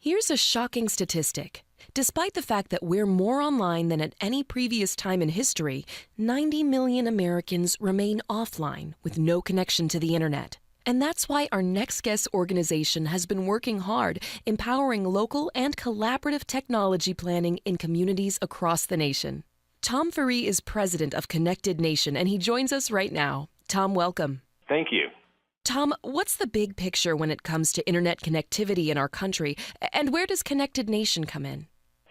Here's a shocking statistic. Despite the fact that we're more online than at any previous time in history, 90 million Americans remain offline with no connection to the internet. And that's why our Next Guest organization has been working hard, empowering local and collaborative technology planning in communities across the nation. Tom Ferree is president of Connected Nation, and he joins us right now. Tom, welcome. Thank you. Tom, what's the big picture when it comes to internet connectivity in our country, and where does Connected Nation come in?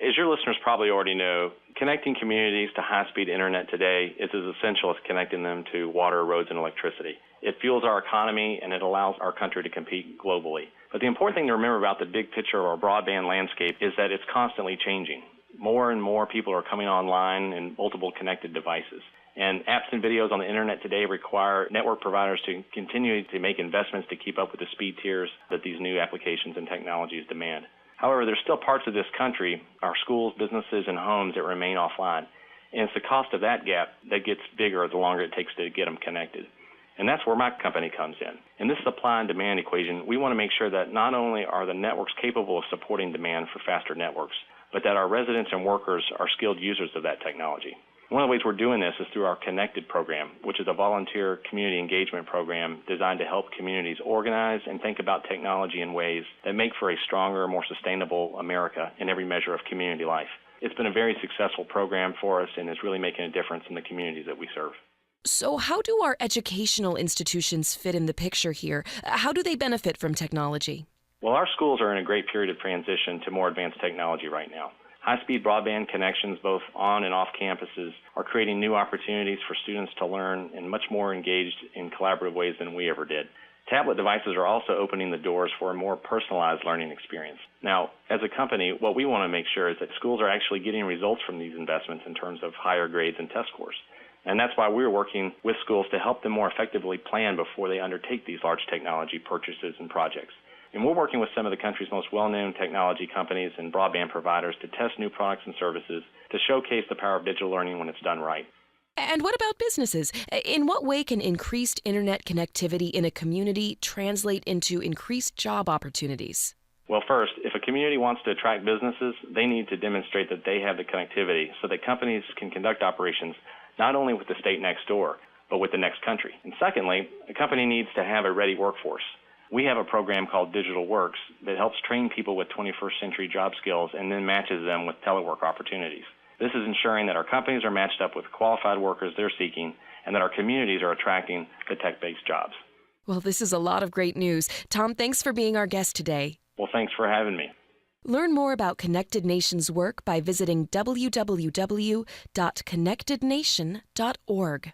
As your listeners probably already know, connecting communities to high-speed internet today is as essential as connecting them to water, roads, and electricity. It fuels our economy, and it allows our country to compete globally. But the important thing to remember about the big picture of our broadband landscape is that it's constantly changing. More and more people are coming online in multiple connected devices. And apps and videos on the internet today require network providers to continue to make investments to keep up with the speed tiers that these new applications and technologies demand. However, there's still parts of this country, our schools, businesses, and homes that remain offline. And it's the cost of that gap that gets bigger the longer it takes to get them connected. And that's where my company comes in. In this supply and demand equation, we want to make sure that not only are the networks capable of supporting demand for faster networks, but that our residents and workers are skilled users of that technology. One of the ways we're doing this is through our Connected program, which is a volunteer community engagement program designed to help communities organize and think about technology in ways that make for a stronger, more sustainable America in every measure of community life. It's been a very successful program for us and is really making a difference in the communities that we serve. So how do our educational institutions fit in the picture here? How do they benefit from technology? Well, our schools are in a great period of transition to more advanced technology right now. High-speed broadband connections both on and off campuses are creating new opportunities for students to learn and much more engaged in collaborative ways than we ever did. Tablet devices are also opening the doors for a more personalized learning experience. Now, as a company, what we want to make sure is that schools are actually getting results from these investments in terms of higher grades and test scores. And that's why we're working with schools to help them more effectively plan before they undertake these large technology purchases and projects. And we're working with some of the country's most well-known technology companies and broadband providers to test new products and services to showcase the power of digital learning when it's done right. And what about businesses? In what way can increased internet connectivity in a community translate into increased job opportunities? Well, first, if a community wants to attract businesses, they need to demonstrate that they have the connectivity so that companies can conduct operations not only with the state next door, but with the next country. And secondly, a company needs to have a ready workforce. We have a program called Digital Works that helps train people with 21st century job skills and then matches them with telework opportunities. This is ensuring that our companies are matched up with qualified workers they're seeking and that our communities are attracting the tech-based jobs. Well, this is a lot of great news. Tom, thanks for being our guest today. Well, thanks for having me. Learn more about Connected Nation's work by visiting www.connectednation.org.